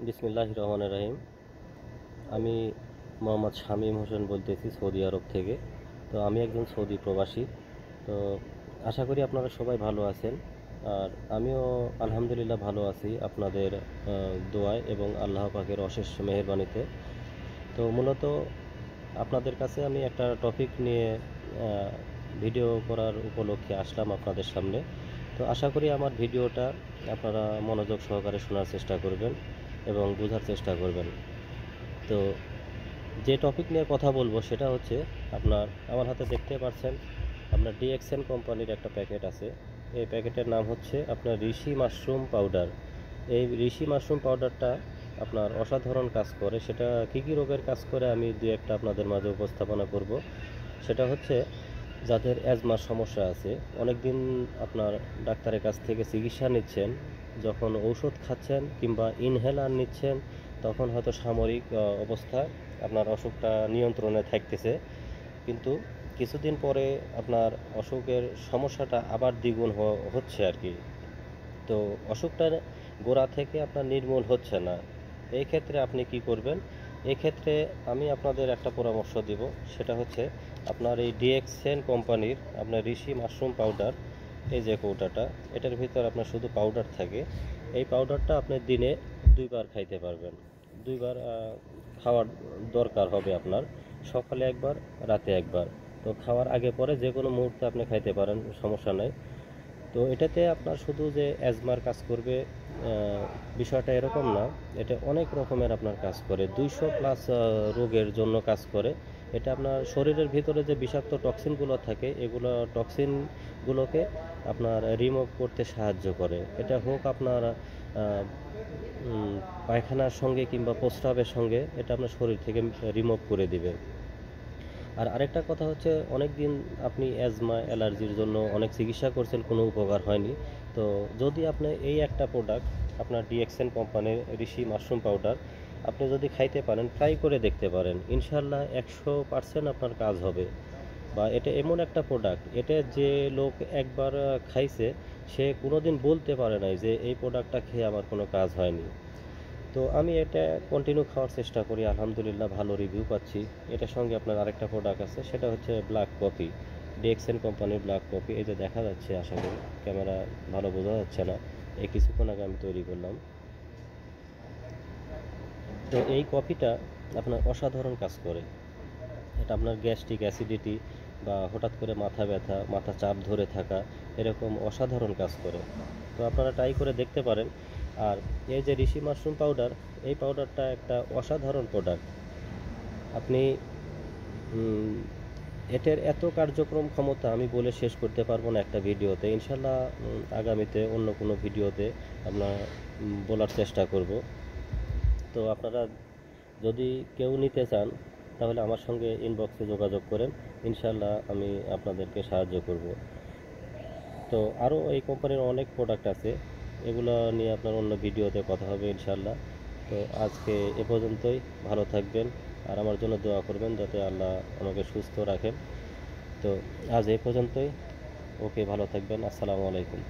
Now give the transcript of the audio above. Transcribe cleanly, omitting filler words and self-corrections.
বিসমিল্লাহির রহমানির রহিম। আমি মোহাম্মদ শামীম হোসেন বলতেছি সৌদি আরব থেকে। তো আমি একজন সৌদি প্রবাসী। তো আশা করি আপনারা সবাই ভালো আছেন। আর আমিও আলহামদুলিল্লাহ ভালো আছি আপনাদের দোয়ায় এবং আল্লাহ পাকের অশেষ মেহেরবানিতে। তো মূলত আপনাদের কাছে আমি একটা টপিক নিয়ে ভিডিও করার উপলক্ষে আসলাম আপনাদের সামনে। তো আশা করি আমার ভিডিওটা আপনারা মনোযোগ সহকারে শোনার চেষ্টা করবেন এবং বোঝার চেষ্টা করবেন। তো যে টপিক নিয়ে কথা বলবো সেটা হচ্ছে আমার হাতে দেখতে পাচ্ছেন আপনার ডিএক্সএন কোম্পানির একটা প্যাকেট আছে। এই প্যাকেটের নাম হচ্ছে আপনার ঋষি মাশরুম পাউডার। এই ঋষি মাশরুম পাউডারটা আপনার অসাধারণ কাজ করে। সেটা কী কী রোগের কাজ করে আমি দু একটা আপনাদের মাঝে উপস্থাপনা করব। সেটা হচ্ছে যাদের অ্যাজমার সমস্যা আছে, অনেক দিন আপনার ডাক্তারের কাছ থেকে চিকিৎসা নিচ্ছেন, যখন ঔষধ খাচ্ছেন কিংবা ইনহেলার নিচ্ছেন তখন হয়তো সাময়িক অবস্থায় আপনার অসুখটা নিয়ন্ত্রণে থাকতেছে, কিন্তু কিছুদিন পরে আপনার অসুখের সমস্যাটা আবার দ্বিগুণ হচ্ছে আর কি। তো অসুখটা গোড়া থেকে আপনার নির্মূল হচ্ছে না। এই ক্ষেত্রে আপনি কি করবেন? এক্ষেত্রে আমি আপনাদের একটা পরামর্শ দিব, সেটা হচ্ছে আপনার এই ডিএক্সএন কোম্পানির আপনার ঋষি মাশরুম পাউডার। এই যে কৌটাটা, এটার ভিতর আপনার শুধু পাউডার থাকে। এই পাউডারটা আপনি দিনে 2 বার খাইতে পারবেন। 2 বার খাওয়ার দরকার হবে আপনার, সকালে একবার, রাতে একবার। তো খাওয়ার আগে পরে যে কোনো মুহূর্তে আপনি খাইতে পারেন, সমস্যা নাই। তো এটাতে আপনার শুধু যে অ্যাজমার কাজ করবে বিষয়টা এরকম না। এটা অনেক রকমের আপনার কাজ করে, 200+ রোগের জন্য কাজ করে। এটা আপনার শরীরের ভিতরে যে বিষাক্ত টক্সিনগুলো থাকে, এগুলো টক্সিনগুলোকে আপনার রিমুভ করতে সাহায্য করে। এটা হোক আপনার পায়খানার সঙ্গে কিংবা প্রস্রাবের সঙ্গে, এটা আপনার শরীর থেকে রিমুভ করে দিবে। আর আরেকটা কথা হচ্ছে, অনেক দিন আপনি অ্যাজমা অ্যালার্জির জন্য অনেক চিকিৎসা করছেন, কোনো উপকার হয়নি। তো যদি আপনি এই একটা প্রোডাক্ট আপনার ডিএক্সএন কোম্পানির ঋষি মাশরুম পাউডার আপনি যদি খাইতে পারেন, ট্রাই করে দেখতে পারেন, ইনশাল্লাহ 100% আপনার কাজ হবে। বা এটা এমন একটা প্রোডাক্ট, এটা যে লোক একবার খাইছে সে কোনোদিন বলতে পারে নাই যে এই প্রোডাক্টটা খেয়ে আমার কোনো কাজ হয়নি। তো আমি এটা কন্টিনিউ খাওয়ার চেষ্টা করি, আলহামদুলিল্লাহ ভালো রিভিউ পাচ্ছি। এটার সঙ্গে আপনার আরেকটা প্রোডাক্ট আছে, সেটা হচ্ছে ব্ল্যাক কফি, ডিএক্সএন কোম্পানির ব্ল্যাক কফি। এই যে দেখা যাচ্ছে, আশা করি ক্যামেরা ভালো বোঝা যাচ্ছে না, এই কিছুক্ষণ আগে আমি তৈরি করলাম। তো এই কফিটা আপনার অসাধারণ কাজ করে। এটা আপনার গ্যাস্ট্রিক অ্যাসিডিটি বা হঠাৎ করে মাথা ব্যথা, মাথা চাপ ধরে থাকা, এরকম অসাধারণ কাজ করে। তো আপনারা ট্রাই করে দেখতে পারেন। আর এই যে ঋষি মাশরুম পাউডার, এই পাউডারটা একটা অসাধারণ প্রোডাক্ট। আপনি এটার এত কার্যক্রম ক্ষমতা আমি বলে শেষ করতে পারবো না একটা ভিডিওতে। ইনশাল্লাহ আগামীতে অন্য কোনো ভিডিওতে আমরা বলার চেষ্টা করব। তো আপনারা যদি কেউ নিতে চান তাহলে আমার সঙ্গে ইনবক্সে যোগাযোগ করেন, ইনশাল্লাহ আমি আপনাদেরকে সাহায্য করব। তো আরও এই কোম্পানির অনেক প্রোডাক্ট আছে, এগুলো নিয়ে আপনার অন্য ভিডিওতে কথা হবে ইনশাল্লাহ। তো আজকে এ পর্যন্তই। ভালো থাকবেন আর আমার জন্য দোয়া করবেন যাতে আল্লাহ আমাকে সুস্থ রাখেন। তো আজ এ পর্যন্তই। ওকে, ভালো থাকবেন। আসসালামু আলাইকুম।